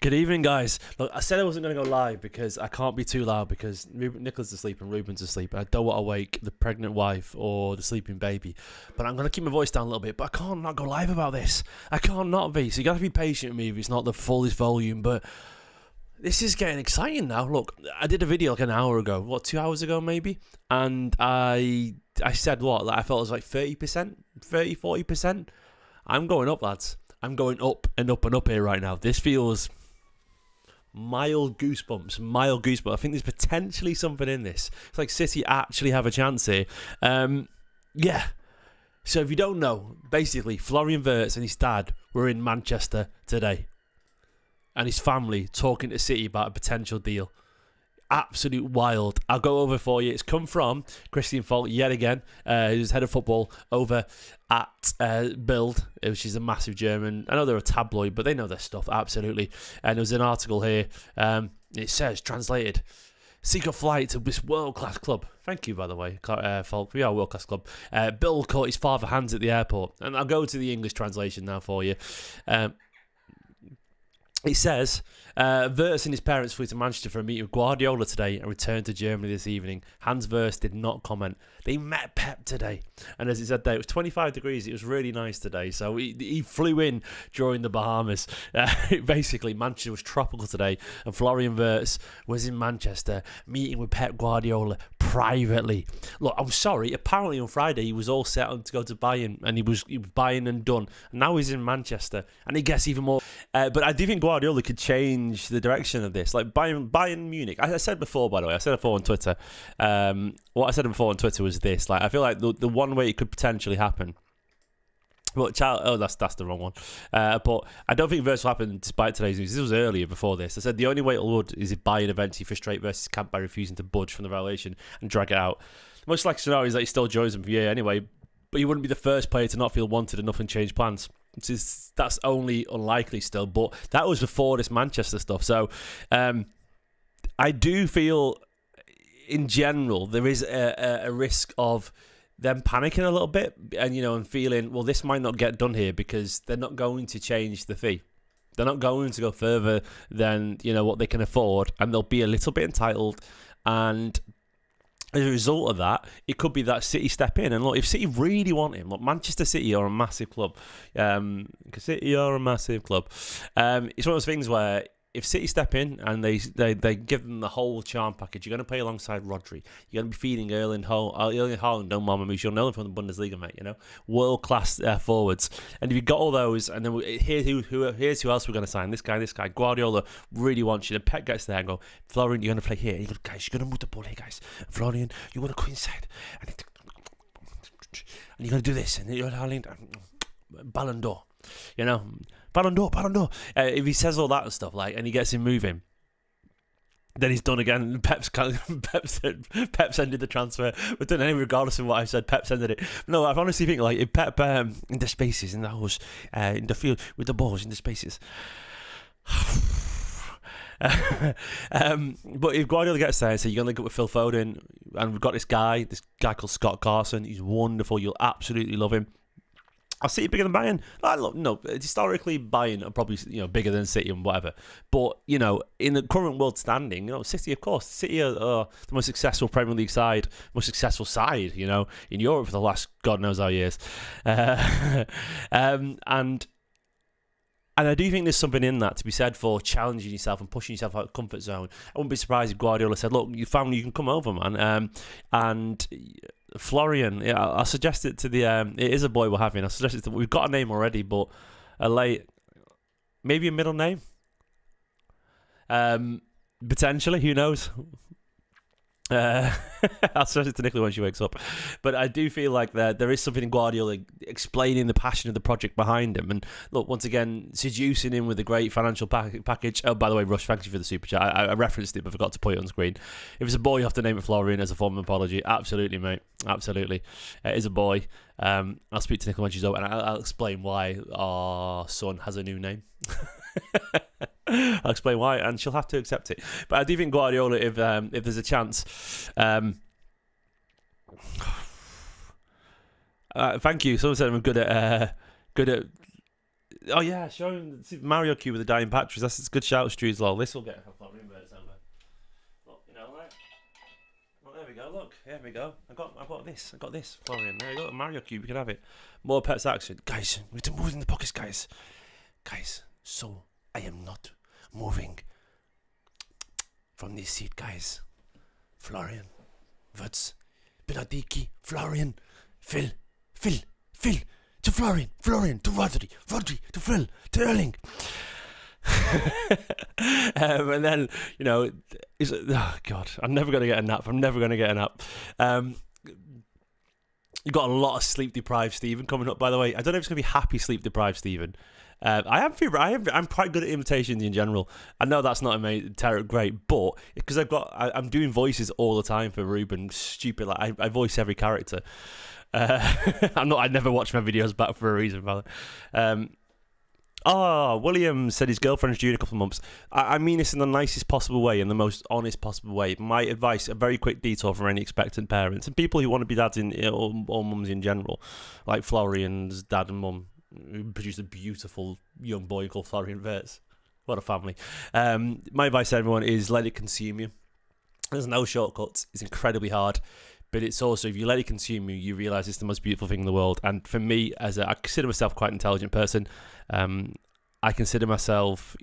Good evening, guys. Look, I said I wasn't going to go live because I can't be too loud because Nicholas is asleep and Ruben's asleep. And I don't want to wake the pregnant wife or the sleeping baby. But I'm going to keep my voice down a little bit. But I can't not go live about this. I can't not be. So you got to be patient with me if it's not the fullest volume. But this is getting exciting now. Look, I did a video like an hour ago. 2 hours ago maybe? And I said what? Like I felt it was like 30%, 40%. I'm going up, lads. I'm going up and up and up here right now. This feels mild goosebumps. I think there's potentially something in this. It's like City actually have a chance here. Yeah. So if you don't know, basically Florian Wirtz and his dad were in Manchester today. And his family talking to City about a potential deal. Absolute wild. I'll go over for you. It's come from Christian Falk yet again, who's head of football over at Bild, which is a massive German. I know they're a tabloid, but they know their stuff, absolutely. And there's an article here. It says, translated, seek a flight to this world-class club. Thank you, by the way, Falk. We are a world-class club. Bill caught his father hands at the airport. And I'll go to the English translation now for you. It says, Wirtz and his parents flew to Manchester for a meeting with Guardiola today and returned to Germany this evening. Hans Wirtz did not comment. They met Pep today. And as he said there, it was 25 degrees. It was really nice today. So he flew in during the Bahamas. Basically, Manchester was tropical today. And Florian Wirtz was in Manchester meeting with Pep Guardiola privately. Look, I'm sorry. Apparently on Friday, he was all set on to go to Bayern. And he was Bayern and done. And now he's in Manchester. And he gets even more. But I do think Guardiola could change the direction of this. Like Bayern Munich. I said before, by the way, I said before on Twitter. What I said before on Twitter was this. Like, I feel like the one way it could potentially happen. Well, that's the wrong one. But I don't think Wirtz will happen despite today's news. This was earlier before this. I said the only way it would is if Bayern eventually frustrate versus camp by refusing to budge from the relegation and drag it out. Much like scenario is that he still joins them for a year anyway. But he wouldn't be the first player to not feel wanted enough and change plans. That's only unlikely still, but that was before this Manchester stuff. So I do feel, in general, there is a risk of them panicking a little bit and feeling, well, this might not get done here because they're not going to change the fee. They're not going to go further than what they can afford, and they'll be a little bit entitled. And as a result of that, it could be that City step in. And look, if City really want him, look, Manchester City are a massive club. It's one of those things where if City step in and they give them the whole charm package, you're going to play alongside Rodri. You're going to be feeding Erling Haaland, no Mama Moose. You'll know him from the Bundesliga, mate. World-class forwards. And if you've got all those, and then here's who else we're going to sign. This guy. Guardiola really wants you. And Pep gets there and go, Florian, you're going to play here. You go, guys, you're going to move the ball here, guys. Florian, you want to go inside. And you're going to do this. And you're Haaland, Ballon d'Or. Ballon d'Or. If he says all that and stuff, and he gets him moving, then he's done again. Pep's ended the transfer. But done anyway, regardless of what I said, Pep's ended it. No, I honestly think if Pep in the spaces, in the house, in the field with the balls in the spaces. But if Guardiola gets there and says you're going to link up with Phil Foden, and we've got this guy called Scott Carson. He's wonderful. You'll absolutely love him. Are City bigger than Bayern? No, historically Bayern are probably bigger than City and whatever. But in the current world standing, City, of course, City are the most successful Premier League side, most successful side, in Europe for the last God knows how years. And I do think there's something in that to be said for challenging yourself and pushing yourself out of the comfort zone. I wouldn't be surprised if Guardiola said, "Look, your family, you can come over, man." And Florian, I'll suggest it to the. It is a boy we're having. I'll suggest it. We've got a name already, but maybe a middle name. Potentially, who knows? I'll suggest it to Nicola when she wakes up. But I do feel like there is something in Guardiola explaining the passion of the project behind him. And look, once again, seducing him with a great financial package. Oh, by the way, Rush, thank you for the super chat. I referenced it, but forgot to put it on screen. If it's a boy, you have to name it Florian as a form of apology. Absolutely, mate. Absolutely. It is a boy. I'll speak to Nicola when she's over, and I'll explain why our son has a new name. I'll explain why, and she'll have to accept it. But I do think Guardiola, if there's a chance, thank you. Someone said I'm good at Oh yeah, showing Mario Q with the dying batteries. That's a good shout, Strues. Lol. This will get a Florian Wirtz over. Look, like. Well, there we go. Look, here we go. I got this, Florian. There you go. Mario Q. We can have it. More pets action, guys. We have to move in the pockets, guys. So I am not moving from this seat, guys. Florian Wirtz, Benadiki, Florian, Phil, to Florian, to Rodri, to Phil, to Erling. And then, oh God, I'm never going to get a nap. You got a lot of sleep deprived Stephen coming up, by the way. I don't know if it's going to be happy sleep deprived Stephen. I'm quite good at imitations in general. I know that's not great, but because I'm doing voices all the time for Ruben. Stupid, like I voice every character. I never watch my videos back for a reason, by the way. William said his girlfriend's due in a couple of months. I mean this in the nicest possible way, in the most honest possible way. My advice, a very quick detour for any expectant parents and people who want to be dads or mums in general, like Florian's dad and mum, who produced a beautiful young boy called Florian Wirtz. What a family. My advice to everyone is let it consume you. There's no shortcuts. It's incredibly hard. But it's also, if you let it consume you, you realise it's the most beautiful thing in the world. And for me, I consider myself quite an intelligent person. I consider myself,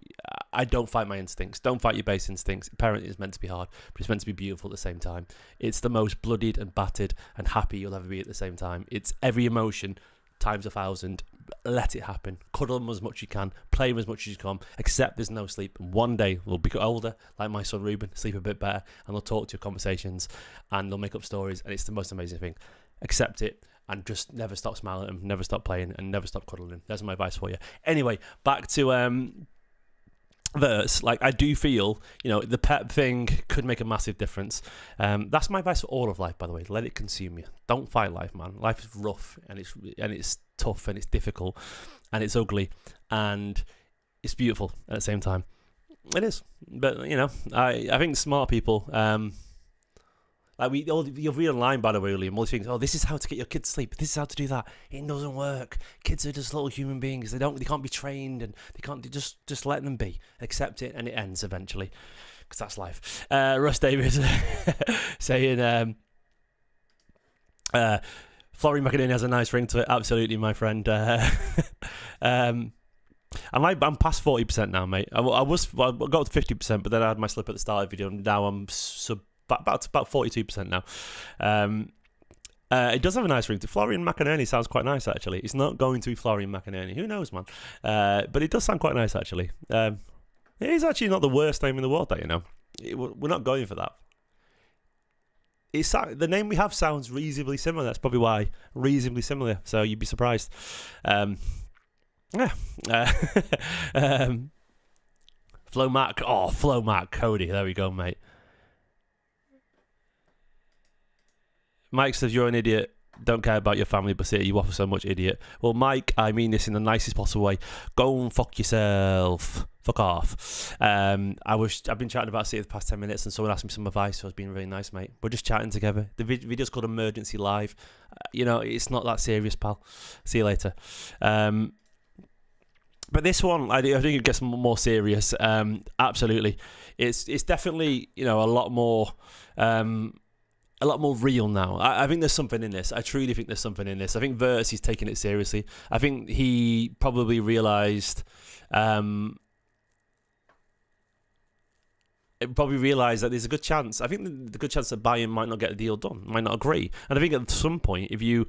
I don't fight my instincts. Don't fight your base instincts. Parenting is meant to be hard, but it's meant to be beautiful at the same time. It's the most bloodied and battered and happy you'll ever be at the same time. It's every emotion times 1,000. Let it happen. Cuddle them as much as you can. Play them as much as you can. Accept there's no sleep. And one day they'll be older, like my son Ruben, sleep a bit better, and they'll talk to your conversations, and they'll make up stories, and it's the most amazing thing. Accept it, and just never stop smiling at them, never stop playing, and never stop cuddling them. That's my advice for you. Anyway, back to Wirtz. Like, I do feel, the pep thing could make a massive difference. That's my advice for all of life, by the way. Let it consume you. Don't fight life, man. Life is rough, and it's tough, and it's difficult, and it's ugly, and it's beautiful at the same time. It is. But I think smart people, you'll read online, by the way, William, all these things. Oh, this is how to get your kids to sleep. This is how to do that. It doesn't work. Kids are just little human beings. They can't be trained, and they can't just let them be. Accept it, and it ends eventually, because that's life. Russ Davis saying, Florian McInerney has a nice ring to it. Absolutely, my friend. I'm past 40% now, mate. I got to 50%, but then I had my slip at the start of the video, and now I'm about 42% now. It does have a nice ring to Florian McInerney. Sounds quite nice, actually. It's not going to be Florian McInerney. Who knows, man? But it does sound quite nice, actually. It is actually not the worst name in the world, we're not going for that. The name we have sounds reasonably similar. That's probably why. Reasonably similar. So you'd be surprised. Flo Mac Cody. There we go, mate. Mike says you're an idiot. Don't care about your family, but City, you offer so much, idiot. Well, Mike, I mean this in the nicest possible way. Go and fuck yourself. Fuck off. I've been chatting about City the past 10 minutes, and someone asked me some advice, so it's been really nice, mate. We're just chatting together. The video's called Emergency Live. It's not that serious, pal. See you later. But this one, I think it gets more serious. Absolutely. It's definitely, a lot more real now. I think there's something in this. I truly think there's something in this. I think Wirtz is taking it seriously. I think he probably realised that there's a good chance. I think the good chance that Bayern might not get a deal done, might not agree. And I think at some point, if you're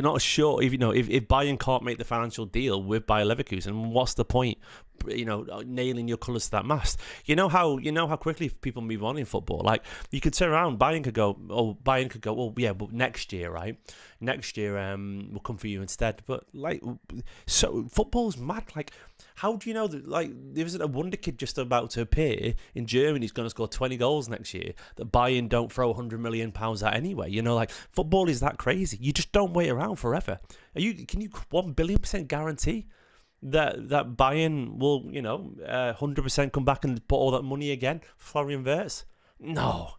not sure, if Bayern can't make the financial deal with Bayer Leverkusen, what's the point? Nailing your colours to that mast. You know how quickly people move on in football. Like, you could turn around, Bayern could go, well, yeah, but next year, right? Next year, we'll come for you instead. But so football's mad. Like, how do you know that? Like, there isn't a wonder kid just about to appear in Germany who's going to score 20 goals next year that Bayern don't throw 100 million pounds at anyway. Football is that crazy. You just don't wait around forever. Can you 1,000,000,000% guarantee that Bayern will 100% come back and put all that money again? Florian Wirtz? No.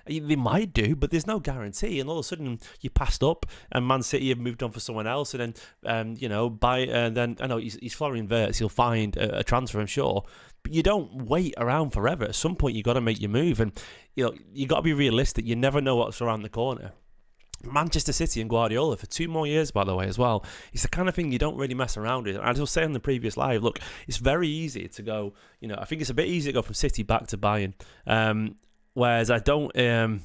They might do, but there's no guarantee. And all of a sudden, you passed up, and Man City have moved on for someone else, and then then I know he's Florian Wirtz. He'll find a transfer, I'm sure. But you don't wait around forever. At some point, you got to make your move, and you got to be realistic. You never know what's around the corner. Manchester City and Guardiola for 2 more years, by the way, as well. It's the kind of thing you don't really mess around with. And as I was saying in the previous live, look, it's very easy to go, I think it's a bit easy to go from City back to Bayern. Whereas I don't really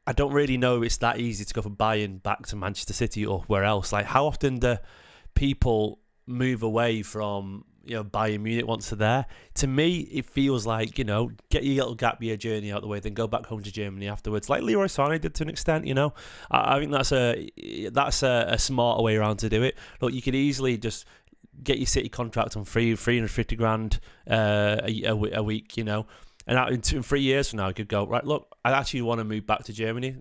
know it's that easy to go from Bayern back to Manchester City or where else. Like, how often do people move away from Bayern Munich once they're there? To me, it feels like, get your little gap year journey out the way, then go back home to Germany afterwards, like Leroy Sané did to an extent. I think that's a smarter way around to do it. Look, you could easily just get your City contract on 350 grand a week, and out in 3 years from now, you could go, right, look, I actually want to move back to Germany,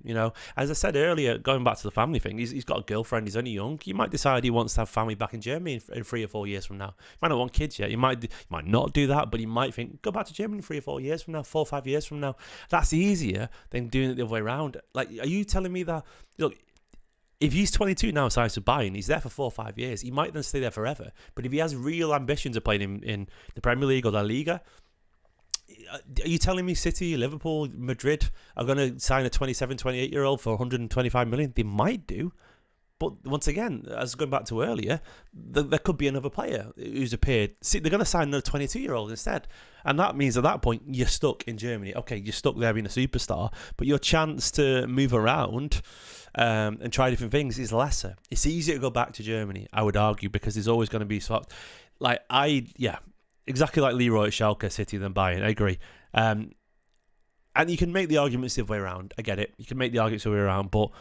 As I said earlier, going back to the family thing, he's got a girlfriend, he's only young. He might decide he wants to have family back in Germany in 3 or 4 years from now. He might not want kids yet. He might not do that, but he might think, go back to Germany 3 or 4 years from now, 4 or 5 years from now. That's easier than doing it the other way around. Like, are you telling me that, look, if he's 22 now, signs to Bayern, he's there for 4 or 5 years. He might then stay there forever. But if he has real ambitions of playing in the Premier League or La Liga, are you telling me City, Liverpool, Madrid are going to sign a 27, 28-year-old for 125 million? They might do. But once again, as going back to earlier, there could be another player who's appeared. See, they're going to sign another 22-year-old instead. And that means at that point, you're stuck in Germany. Okay, you're stuck there being a superstar, but your chance to move around and try different things is lesser. It's easier to go back to Germany, I would argue, because there's always going to be exactly like Leroy at Schalke, City, than Bayern. I agree. And you can make the arguments the other way around. I get it. You can make the arguments the other way around. But,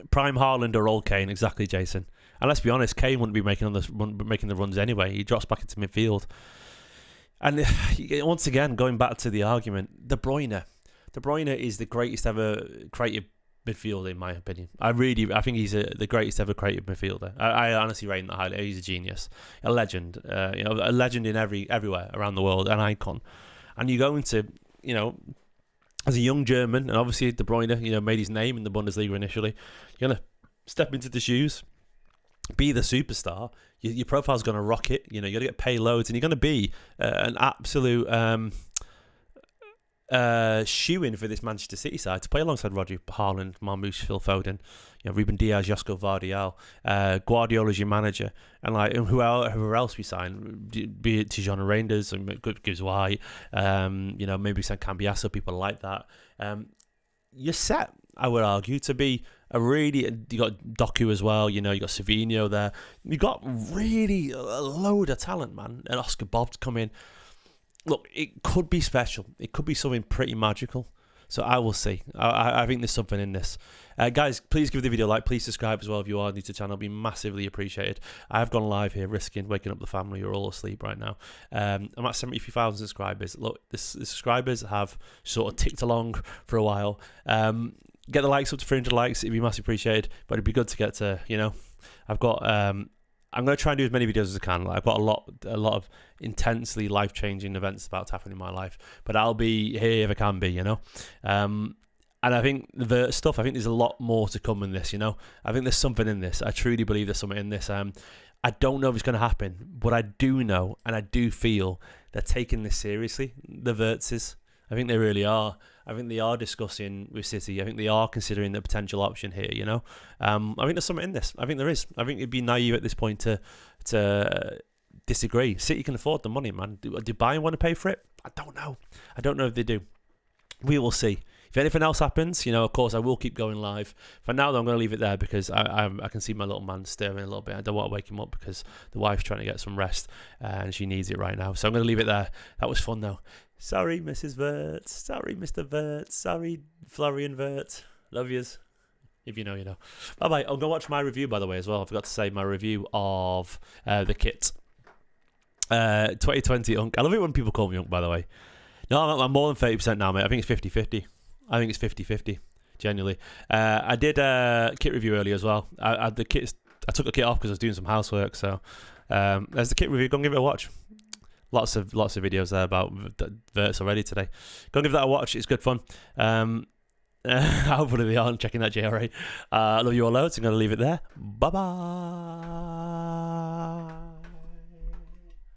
prime Haaland or old Kane, exactly, Jason. And let's be honest, Kane wouldn't be making the runs anyway. He drops back into midfield. And once again, going back to the argument, De Bruyne. De Bruyne is the greatest ever creative midfielder, in my opinion. I think he's the greatest ever creative midfielder. I honestly rate him that highly. He's a genius, a legend. A legend in everywhere around the world, an icon. And you go into, as a young German, and obviously De Bruyne, made his name in the Bundesliga initially. You're gonna step into the shoes, be the superstar. Your profile's gonna rocket. You're gonna get paid loads, and you're gonna be an absolute shoe-in for this Manchester City side to play alongside Roger Haaland, Marmoush, Phil Foden, Ruben Diaz, Josko Vardial, Guardiola's your manager, and whoever else we sign, be it Tijon Reinders and gives White, maybe some Cambiasso, people like that. You're set, I would argue, to be you got Doku as well, you got Savinho there. You got really a load of talent, man, and Oscar Bob's come in. Look, it could be special. It could be something pretty magical. So I will see. I think there's something in this. Guys, please give the video a like. Please subscribe as well if you are new to the channel. It'll be massively appreciated. I have gone live here, risking waking up the family who are all asleep right now. I'm at 73,000 subscribers. Look, the subscribers have sort of ticked along for a while. Get the likes up to 300 likes. It'd be massively appreciated. But it'd be good to get to, I've got... I'm going to try and do as many videos as I can. I've got a lot of intensely life-changing events about to happen in my life, but I'll be here if I can be, And I think the stuff, I think there's a lot more to come in this, I think there's something in this. I truly believe there's something in this. I don't know if it's going to happen, but I do know and I do feel they're taking this seriously, the Wirtzes. I think they really are. I think they are discussing with City. I think they are considering the potential option here, I think there's something in this. I think there is. I think it'd be naive at this point to disagree. City can afford the money, man. Do Bayern want to pay for it? I don't know. I don't know if they do. We will see. If anything else happens, of course, I will keep going live. For now, though, I'm going to leave it there because I can see my little man stirring a little bit. I don't want to wake him up because the wife's trying to get some rest and she needs it right now. So I'm going to leave it there. That was fun, though. Sorry, Mrs. Wirtz. Sorry, Mr. Wirtz. Sorry, Florian Wirtz. Love yous. If you know, you know. Bye-bye. I'll go watch my review, by the way, as well. I forgot to say my review of the kit. 2020 Unk. I love it when people call me Unk, by the way. No, I'm more than 30% now, mate. I think it's 50-50. I think it's 50-50, genuinely. I did a kit review earlier as well. I took the kit off because I was doing some housework, so there's the kit review. Go and give it a watch. Lots of videos there about Wirtz already today. Go and give that a watch. It's good fun. Hopefully they aren't checking that JRA. I love you all loads. I'm going to leave it there. Bye bye.